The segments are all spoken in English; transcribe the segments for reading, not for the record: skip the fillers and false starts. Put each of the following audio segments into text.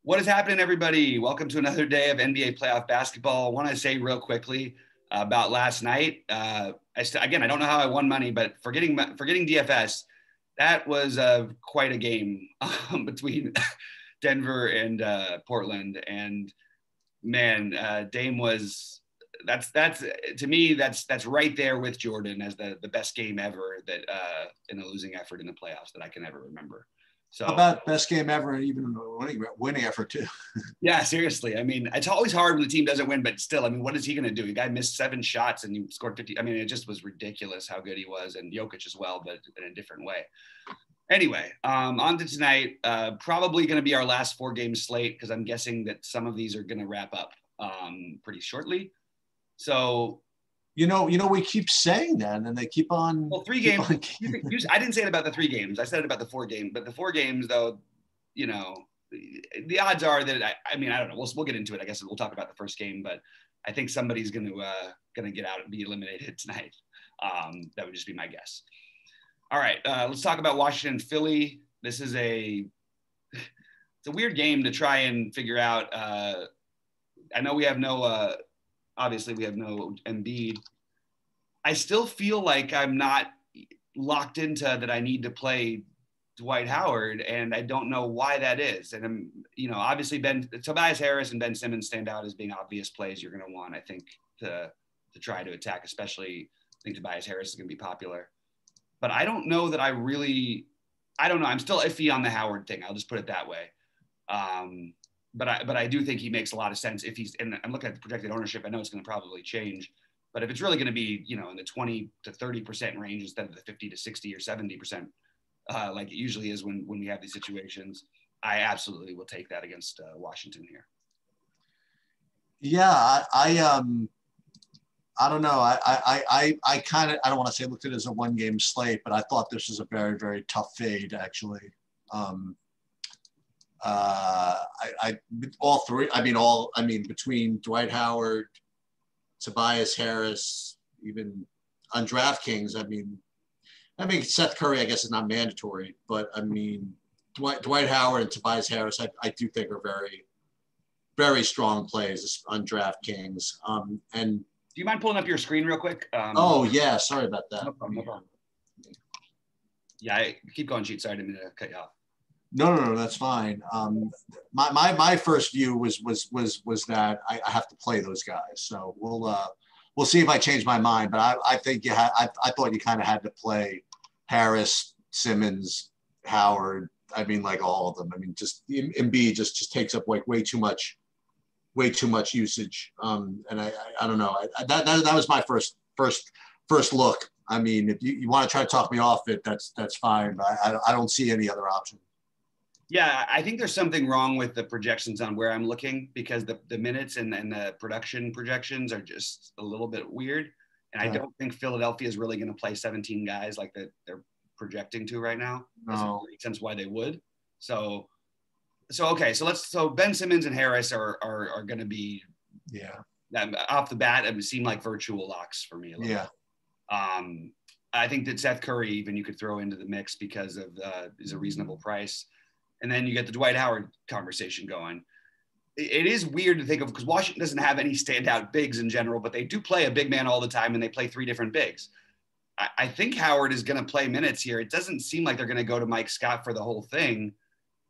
What is happening, everybody? Welcome to another day of NBA playoff basketball. I want to say real quickly about last night. Again, I don't know how I won money, but forgetting DFS, that was quite a game between Denver and Portland. And man, Dame was that's to me that's right there with Jordan as the best game ever that in a losing effort in the playoffs that I can ever remember. So how about best game ever, and even winning effort too? Yeah, seriously. I mean, it's always hard when the team doesn't win, but still, I mean, what is he going to do? The guy missed 7 shots and he scored 50. I mean, it just was ridiculous how good he was, and Jokic as well, but in a different way. Anyway, on to tonight. Probably going to be our last 4-game slate because I'm guessing that some of these are going to wrap up pretty shortly. So, you know, we keep saying that, and they keep on. Well, 3 games. I didn't say it about the 3 games. I said it about the 4 games. But the 4 games, though, you know, the odds are that I mean, I don't know. We'll get into it. I guess we'll talk about the first game, but I think somebody's going to get out and be eliminated tonight. That would just be my guess. All right, let's talk about Washington, Philly. This is it's a weird game to try and figure out. I know we have no. Obviously, we have no Embiid. I still feel like I'm not locked into that I need to play Dwight Howard, and I don't know why that is. And I'm, obviously Tobias Harris and Ben Simmons stand out as being obvious plays you're going to want, I think, to try to attack, especially I think Tobias Harris is going to be popular. But I don't know that I don't know. I'm still iffy on the Howard thing. I'll just put it that way. But I do think he makes a lot of sense if he's, and I'm looking at the projected ownership. I know it's going to probably change, but if it's really going to be, in the 20 to 30% range instead of the 50 to 60 or 70%, like it usually is when we have these situations, I absolutely will take that against Washington here. Yeah, I don't know. I kind of, I don't want to say looked at it as a 1-game slate, but I thought this was a very, very tough fade actually. All three. I mean, between Dwight Howard, Tobias Harris, even on DraftKings. I mean, Seth Curry, I guess, is not mandatory, but I mean, Dwight Howard and Tobias Harris, I do think are very, very strong plays on DraftKings. And do you mind pulling up your screen real quick? Oh yeah, sorry about that. No problem. Yeah, keep going, Sheets. Sorry, I didn't mean to cut you off. No, that's fine. My first view was that I have to play those guys. So we'll see if I change my mind. But I think I thought you kind of had to play Harris, Simmons, Howard. I mean, like all of them. I mean, just Embiid just takes up like way too much usage. And I don't know. That was my first look. I mean, if you want to try to talk me off it, that's fine. But I don't see any other option. Yeah, I think there's something wrong with the projections on where I'm looking because the minutes and the production projections are just a little bit weird. And I don't think Philadelphia is really going to play 17 guys like they're projecting to right now. No. Doesn't make sense why they would. So okay, so Ben Simmons and Harris are going to be off the bat. It seem like virtual locks for me. I think that Seth Curry even you could throw into the mix because of is a reasonable price. And then you get the Dwight Howard conversation going. It is weird to think of because Washington doesn't have any standout bigs in general, but they do play a big man all the time and they play 3 different bigs. I think Howard is going to play minutes here. It doesn't seem like they're going to go to Mike Scott for the whole thing.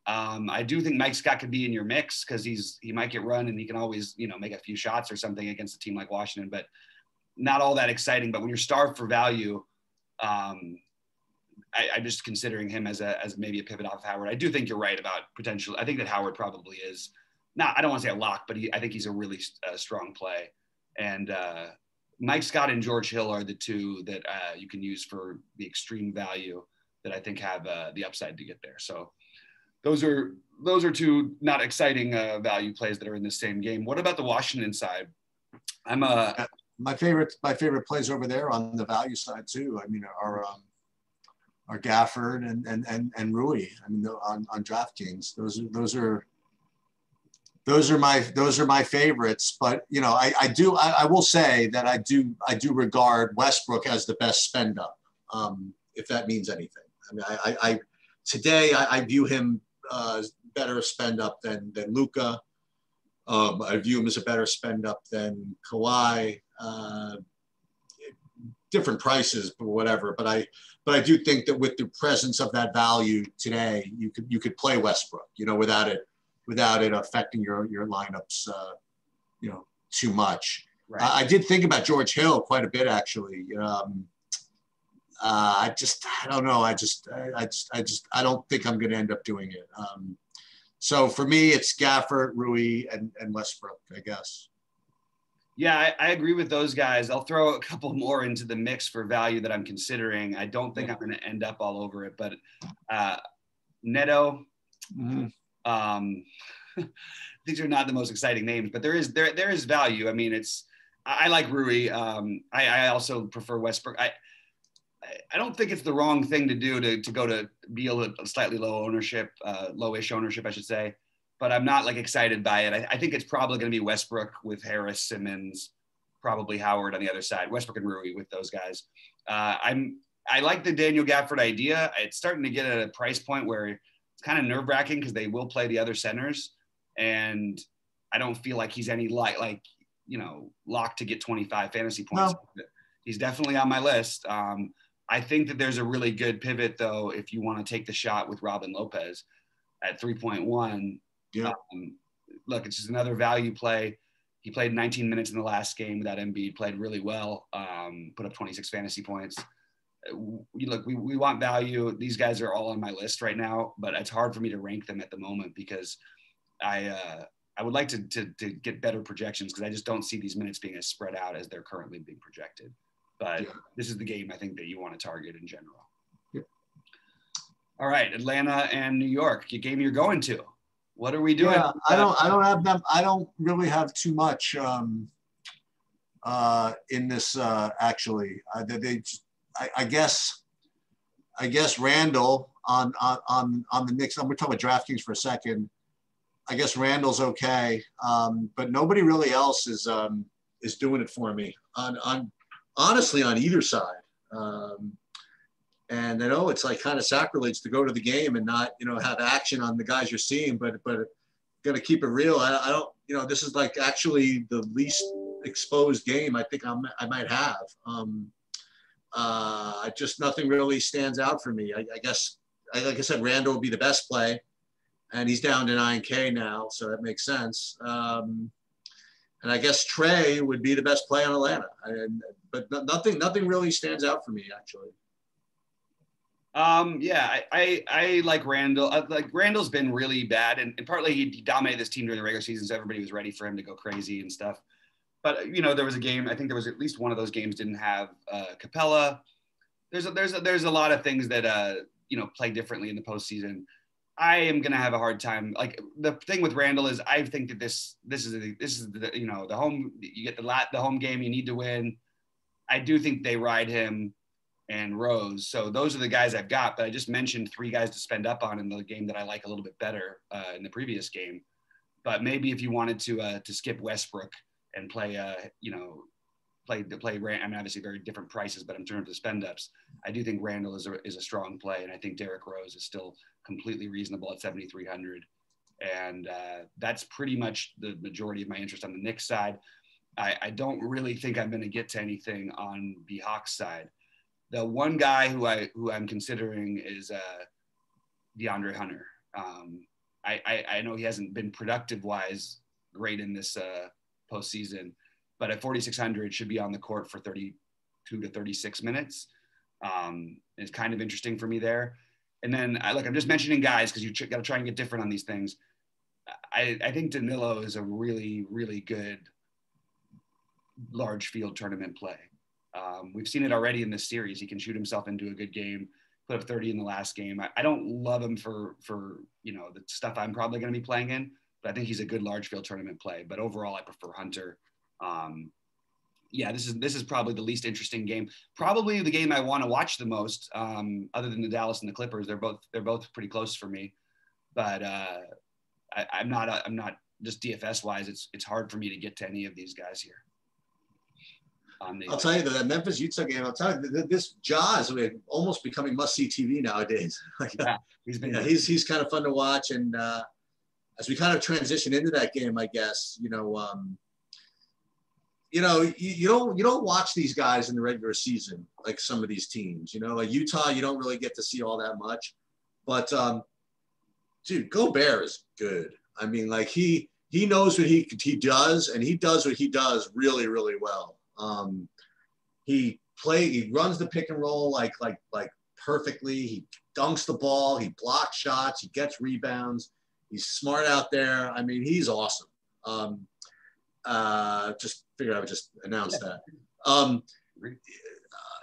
I do think Mike Scott could be in your mix because he might get run and he can always, make a few shots or something against a team like Washington, but not all that exciting. But when you're starved for value, I'm just considering him as maybe a pivot off Howard. I do think you're right about potential. I think that Howard probably is not, I don't want to say a lock, but I think he's a really strong play. And Mike Scott and George Hill are the 2 that you can use for the extreme value that I think have the upside to get there. So those are 2 not exciting value plays that are in the same game. What about the Washington side? My favorite plays over there on the value side too. I mean, are Gafford and Rui. I mean, on DraftKings, those are my favorites. But I will say that I do regard Westbrook as the best spend up, if that means anything. I mean, today I view him better spend up than Luka. I view him as a better spend up than Kawhi. Different prices, but whatever. But I do think that with the presence of that value today, you could play Westbrook, without it affecting your lineups, too much. Right. I did think about George Hill quite a bit, actually. I don't know. I don't think I'm going to end up doing it. So for me, it's Gafford, Rui, and Westbrook, I guess. Yeah, I agree with those guys. I'll throw a couple more into the mix for value that I'm considering. I don't think I'm going to end up all over it, but Neto. These are not the most exciting names, but there is value. I mean, I like Rui. I also prefer Westbrook. I don't think it's the wrong thing to do to go to be a slightly lowish ownership, I should say. But I'm not excited by it. I think it's probably going to be Westbrook with Harris, Simmons, probably Howard on the other side. Westbrook and Rui with those guys. I like the Daniel Gafford idea. It's starting to get at a price point where it's kind of nerve-wracking because they will play the other centers, and I don't feel like he's any locked to get 25 fantasy points. No. He's definitely on my list. I think that there's a really good pivot though if you want to take the shot with Robin Lopez at 3.1. Yeah. Look, it's just another value play. He played 19 minutes in the last game without Embiid, played really well, put up 26 fantasy points. Look, we want value. These guys are all on my list right now, but it's hard for me to rank them at the moment because I would like to get better projections because I just don't see these minutes being as spread out as they're currently being projected. But this is the game I think that you want to target in general. Yeah. All right, Atlanta and New York, your game you're going to. What are we doing? Yeah, I don't have them. I don't really have too much in this actually. I guess Randall on the Knicks. We're talking about DraftKings for a second. I guess Randall's okay, but nobody really else is doing it for me honestly on either side. And I know it's kind of sacrilege to go to the game and not, have action on the guys you're seeing, but got to keep it real. I don't, this is actually the least exposed game I think I might have. Just nothing really stands out for me. I guess, like I said, Randall would be the best play, and he's down to 9K now, so that makes sense. And I guess Trey would be the best play on Atlanta, but nothing really stands out for me actually. Yeah, I like Randall. Randall's been really bad, and partly he dominated this team during the regular season, so everybody was ready for him to go crazy and stuff. But there was a game. I think there was at least one of those games didn't have Capella. There's a lot of things that play differently in the postseason. I am gonna have a hard time. Like the thing with Randall is I think that this is the home. You get the home game you need to win. I do think they ride him and Rose. So those are the guys I've got, but I just mentioned 3 guys to spend up on in the game that I like a little bit better in the previous game. But maybe if you wanted to skip Westbrook and play, play. I mean, obviously very different prices, but in terms of spend ups, I do think Randall is a strong play, and I think Derrick Rose is still completely reasonable at 7,300, and that's pretty much the majority of my interest on the Knicks side. I don't really think I'm going to get to anything on the Hawks side. The one guy who I'm considering is DeAndre Hunter. I know he hasn't been productive wise great in this postseason, but at 4,600 should be on the court for 32 to 36 minutes. It's kind of interesting for me there. And then I'm just mentioning guys because you got to try and get different on these things. I think Danilo is a really, really good large field tournament play. We've seen it already in this series. He can shoot himself into a good game, put up 30 in the last game. I don't love him for the stuff I'm probably going to be playing in, but I think he's a good large field tournament play. But overall, I prefer Hunter. This is probably the least interesting game. Probably the game I want to watch the most, other than the Dallas and the Clippers. They're both pretty close for me. But I'm not just DFS wise. It's hard for me to get to any of these guys here. I'll tell you that Memphis Utah game. I'll tell you this Jaws almost becoming must-see TV nowadays. Yeah, he's been. He's kind of fun to watch, and as we kind of transition into that game, I guess, you don't watch these guys in the regular season like some of these teams. Like Utah, you don't really get to see all that much. But dude, Gobert is good. I mean, like he knows what he does, and he does what he does really, really well. He runs the pick and roll like perfectly. He dunks the ball. He blocks shots. He gets rebounds. He's smart out there. I mean, he's awesome. Just figured I would just announce that.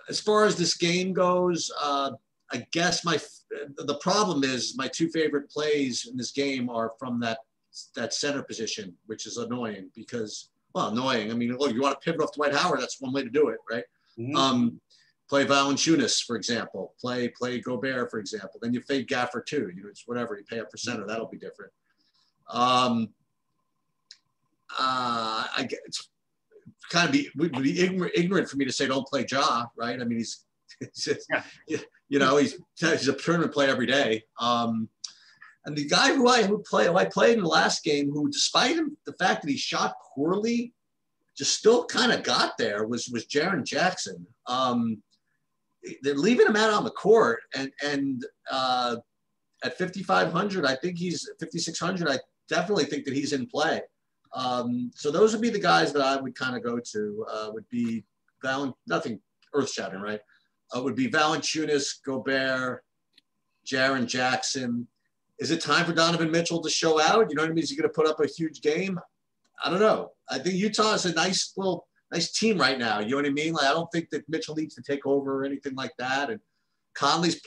As far as this game goes, I guess the problem is my two favorite plays in this game are from that center position, which is annoying because, well, annoying. I mean, look, you want to pivot off Dwight Howard, that's one way to do it, right? Mm-hmm. Play Valanciunas, for example. Play Gobert, for example. Then you fade Gafford too. It's whatever. You pay up for center. That'll be different. It's kind of would be ignorant for me to say don't play Ja, right? I mean, he's just, he's a tournament play every day. And the guy who I played in the last game, who despite the fact that he shot poorly, just still kind of got there, was Jaren Jackson. They're leaving him out on the court, and at 5,500, I think he's 5,600. I definitely think that he's in play. So those would be the guys that I would kind of go to. Would be nothing earth-shattering, right? Would be Valanciunas, Gobert, Jaren Jackson. Is it time for Donovan Mitchell to show out? You know what I mean? Is he going to put up a huge game? I don't know. I think Utah is a nice team right now. You know what I mean? Like, I don't think that Mitchell needs to take over or anything like that. And Conley's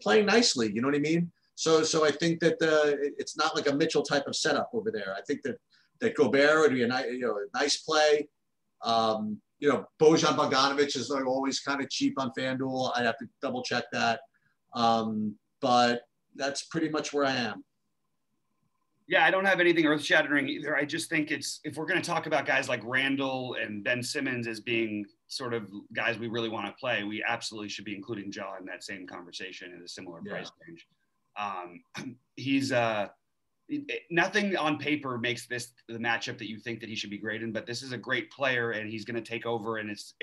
playing nicely. You know what I mean? So I think that it's not like a Mitchell type of setup over there. I think that Gobert would be a nice play. Bojan Bogdanovic is like always kind of cheap on FanDuel. I'd have to double check that. But that's pretty much where I am. Yeah, I don't have anything earth-shattering either. I just think if we're going to talk about guys like Randall and Ben Simmons as being sort of guys we really want to play, we absolutely should be including Ja in that same conversation in a similar price range. He's nothing on paper makes this the matchup that you think that he should be great in, but this is a great player and he's going to take over, and it's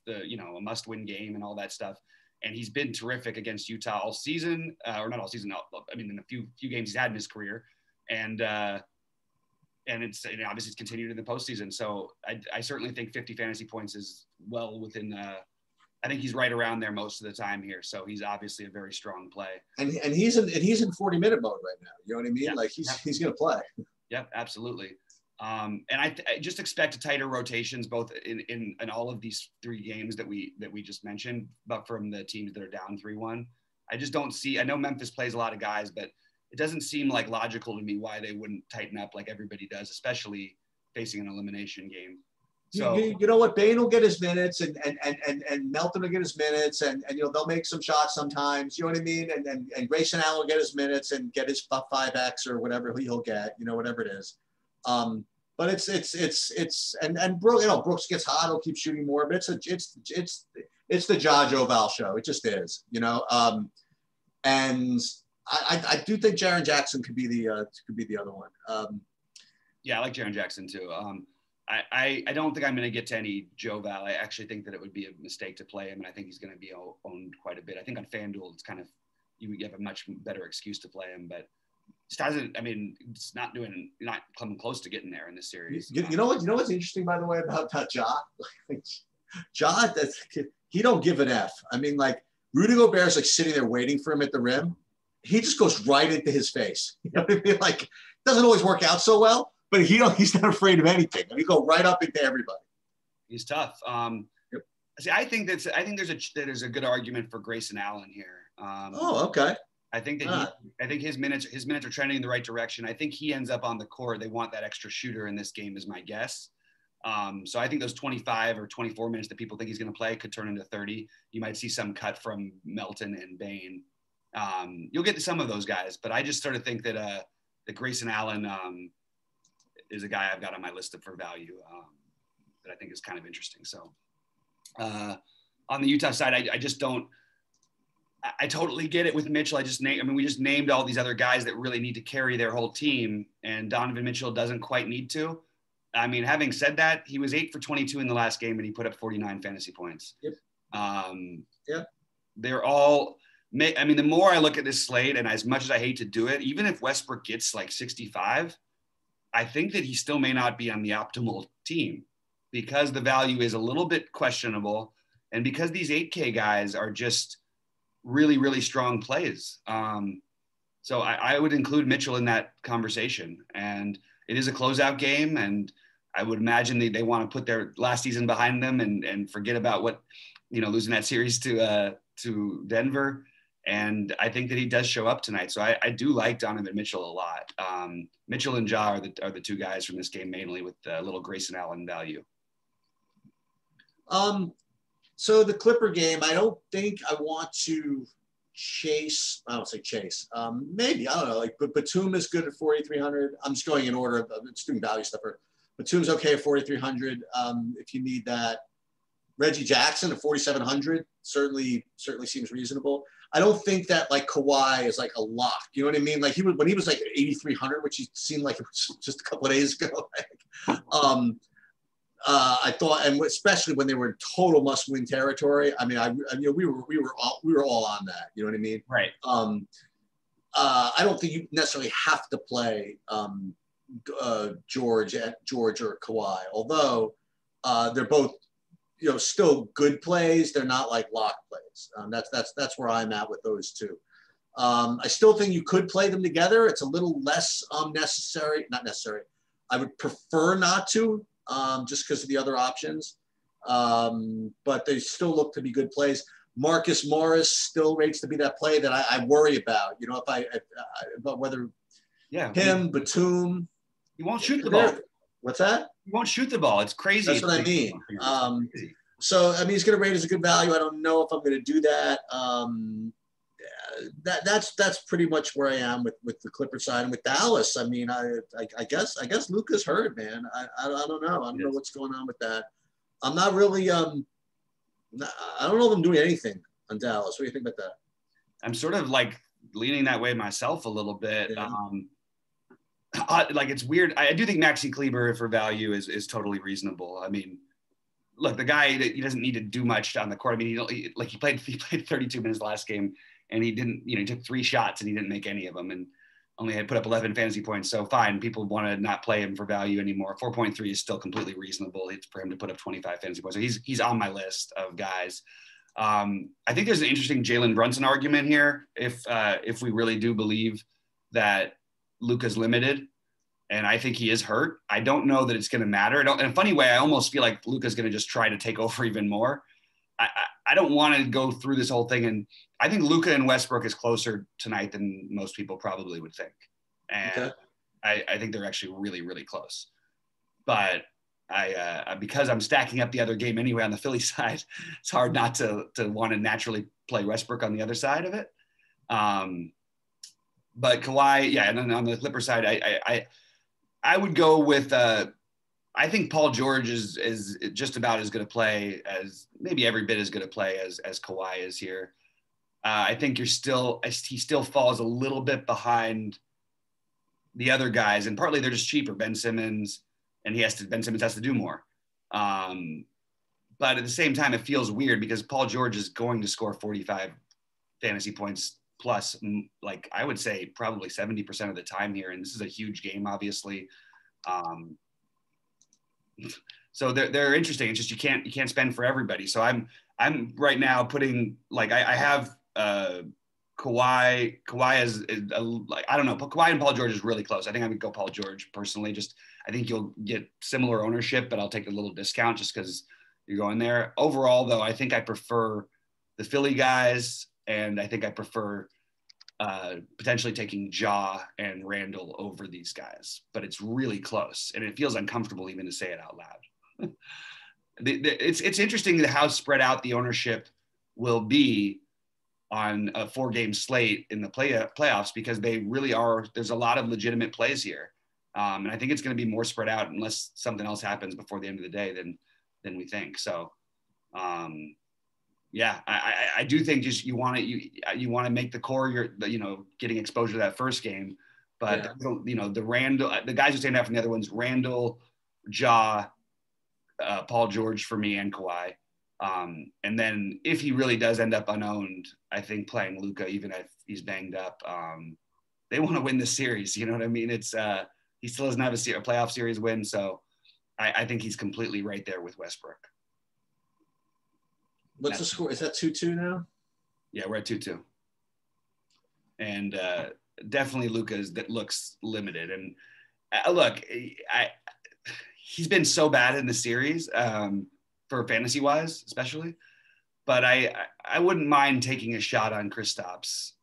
the a must-win game and all that stuff. And he's been terrific against Utah all season, or not all season. I mean, in the few games he's had in his career, and it's obviously it's continued in the postseason. So I certainly think 50 fantasy points is well within. I think he's right around there most of the time here. So he's obviously a very strong play. And he's in 40-minute mode right now. You know what I mean? Yeah. Like he's going to play. Yep, absolutely. And I just expect tighter rotations both in all of these three games that we just mentioned, but from the teams that are down 3-1. I just don't see. I know Memphis plays a lot of guys, but it doesn't seem like logical to me why they wouldn't tighten up like everybody does, especially facing an elimination game. So you know what, Bane will get his minutes, and Melton will get his minutes, and they'll make some shots sometimes. You know what I mean? And Grayson Allen will get his minutes and get his 5X or whatever he'll get. Whatever it is. But it's Brooks gets hot, he'll keep shooting more, but it's the Ja Joval show. It just is, and I do think Jaren Jackson could be the other one. Yeah, I like Jaren Jackson too. I don't think I'm going to get to any Joval. I actually think that it would be a mistake to play him, and I think he's going to be owned quite a bit. I think on FanDuel it's kind of you have a much better excuse to play him, but it's not coming close to getting there in this series. You know what's interesting, by the way, about Ja? Ja, he don't give an F. I mean, like Rudy Gobert's like sitting there waiting for him at the rim. He just goes right into his face. You know what I mean? Like, it doesn't always work out so well, but he's not afraid of anything. I mean, he go right up into everybody. He's tough. Yep. See, I think there's a good argument for Grayson Allen here. Okay. I think that his minutes are trending in the right direction. I think he ends up on the court. They want that extra shooter in this game, is my guess. So I think those 25 or 24 minutes that people think he's going to play could turn into 30. You might see some cut from Melton and Bane. You'll get to some of those guys, but I just sort of think that Grayson Allen is a guy I've got on my list for value that I think is kind of interesting. So on the Utah side, I just don't. I totally get it with Mitchell. We just named all these other guys that really need to carry their whole team, and Donovan Mitchell doesn't quite need to. I mean, having said that, he was 8 for 22 in the last game, and he put up 49 fantasy points. Yep. Yep. They're all. I mean, the more I look at this slate, and as much as I hate to do it, even if Westbrook gets like 65, I think that he still may not be on the optimal team because the value is a little bit questionable, and because these 8K guys are just really, really strong plays. So I would include Mitchell in that conversation. And it is a closeout game, and I would imagine they want to put their last season behind them and forget about what, losing that series to Denver. And I think that he does show up tonight. So I do like Donovan Mitchell a lot. Mitchell and Ja are the two guys from this game, mainly with a little Grayson Allen value. So the Clipper game, I don't think I want to chase. I don't say chase. Maybe, I don't know. But Batum is good at 4,300. I'm just going in order of just doing value stuff. Batum's okay at 4,300. If you need that, Reggie Jackson at 4,700 certainly seems reasonable. I don't think that like Kawhi is like a lock. You know what I mean? Like when he was like 8,300, which he seemed like it was just a couple of days ago. I thought, and especially when they were in total must-win territory. I mean, we were all on that. You know what I mean? Right. I don't think you necessarily have to play George or Kawhi, although they're both still good plays. They're not like lock plays. That's where I'm at with those two. I still think you could play them together. It's a little less not necessary. I would prefer not to. Just because of the other options. But they still look to be good plays. Marcus Morris still rates to be that play that I worry about. About whether him, Batum. He won't shoot the ball. What's that? He won't shoot the ball. It's crazy. That's what I mean. So, I mean, he's going to rate as a good value. I don't know if I'm going to do that. That's pretty much where I am with the Clippers side. And with Dallas, I mean, I guess Luka's hurt, man. I don't know. I don't know what's going on with that. I'm not really I don't know if I'm doing anything on Dallas. What do you think about that? I'm sort of like leaning that way myself a little bit. Yeah. Like it's weird. I do think Maxi Kleber for value is totally reasonable. I mean, look, the guy that he doesn't need to do much on the court. I mean, he played 32 minutes last game. And he didn't, he took 3 shots and he didn't make any of them and only had put up 11 fantasy points. So fine, people want to not play him for value anymore. 4.3 is still completely reasonable. It's for him to put up 25 fantasy points. So he's on my list of guys. I think there's an interesting Jalen Brunson argument here. If we really do believe that Luka's limited, and I think he is hurt, I don't know that it's going to matter. In a funny way, I almost feel like Luka's going to just try to take over even more. I don't want to go through this whole thing. And I think Luka and Westbrook is closer tonight than most people probably would think. And okay. I think they're actually really, really close. But because I'm stacking up the other game anyway on the Philly side, it's hard not to want to naturally play Westbrook on the other side of it. But Kawhi, and then on the Clipper side, I would go with I think Paul George is just about as good a play as maybe every bit as good a play as Kawhi is here. I think he still falls a little bit behind the other guys, and partly they're just cheaper. Ben Simmons, and Ben Simmons has to do more. But at the same time, it feels weird because Paul George is going to score 45 fantasy points plus, like I would say probably 70% of the time here. And this is a huge game, obviously. So they're interesting. It's just you can't spend for everybody. So I'm right now putting like I have Kawhi. Kawhi is like I don't know. Kawhi and Paul George is really close. I think I would go Paul George personally. Just I think you'll get similar ownership, but I'll take a little discount just because you're going there. Overall, though, I think I prefer the Philly guys, and I think I prefer potentially taking Ja and Randall over these guys. But it's really close, and it feels uncomfortable even to say it out loud. It's interesting how spread out the ownership will be on a 4-game slate in the playoffs because they really are. There's a lot of legitimate plays here, and I think it's going to be more spread out unless something else happens before the end of the day than we think. So Yeah, I do think just you want to make the core getting exposure to that first game, but the guys who stand out from the other ones, Randall, Ja, Paul George for me, and Kawhi. And then if he really does end up unowned, I think playing Luka, even if he's banged up, they want to win this series. You know what I mean? It's he still doesn't have a playoff series win, so I think he's completely right there with Westbrook. What's the score? Is that 2-2 now? Yeah, we're at 2-2. And definitely Luka's that looks limited. And look, he's been so bad in the series for fantasy wise, especially. But I wouldn't mind taking a shot on Kristaps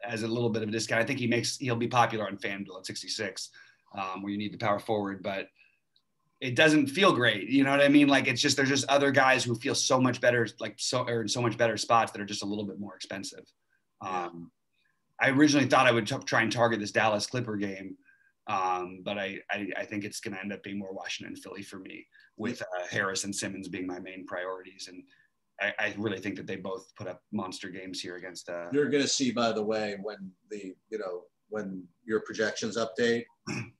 as a little bit of a discount. I think he'll be popular on FanDuel at 66, where you need the power forward, but it doesn't feel great. You know what I mean? Like there's just other guys who feel so much better, or in so much better spots that are just a little bit more expensive. I originally thought I would try and target this Dallas Clipper game. But I think it's going to end up being more Washington and Philly for me, with Harris and Simmons being my main priorities. And I really think that they both put up monster games here against. You're going to see, by the way, when when your projections update,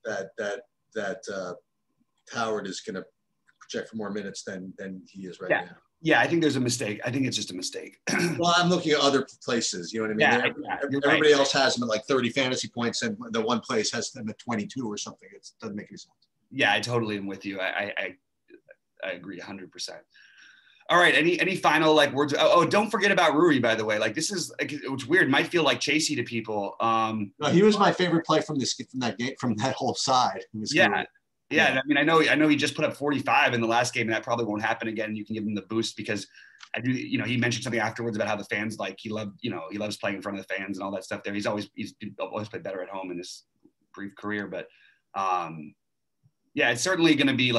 that Howard is going to project for more minutes than he is right now. Yeah, I think there's a mistake. I think it's just a mistake. Well, I'm looking at other places. You know what I mean? Everybody else has them at like 30 fantasy points, and the one place has them at 22 or something. It doesn't make any sense. Yeah, I totally am with you. I agree 100%. All right. Any final words? Oh, don't forget about Rui, by the way. This is it's weird. Might feel like chasey to people. No, he was my favorite play from that game, from that whole side. Yeah, I mean, I know he just put up 45 in the last game, and that probably won't happen again. You can give him the boost because I do. He mentioned something afterwards about how the fans he loves playing in front of the fans and all that stuff. There, he's always played better at home in his brief career, but it's certainly going to be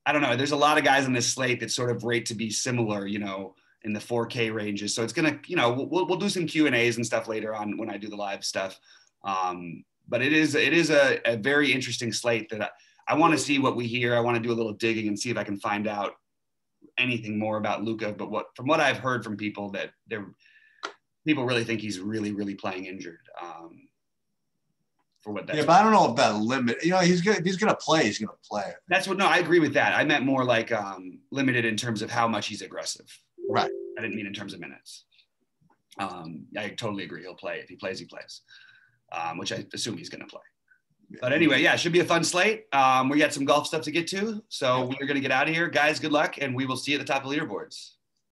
I don't know. There's a lot of guys on this slate that sort of rate to be similar, in the 4K ranges. So it's gonna, we'll do some Q&As and stuff later on when I do the live stuff. But it is a very interesting slate that I want to see what we hear. I want to do a little digging and see if I can find out anything more about Luka. But from what I've heard from people, that people really think he's really, really playing injured. For what that's but I don't know about limit. He's gonna play. He's gonna play. That's what. No, I agree with that. I meant more limited in terms of how much he's aggressive. Right. I didn't mean in terms of minutes. I totally agree. He'll play. If he plays, he plays. Which I assume he's going to play. But anyway, it should be a fun slate. We got some golf stuff to get to. So we're going to get out of here. Guys, good luck, and we will see you at the top of leaderboards.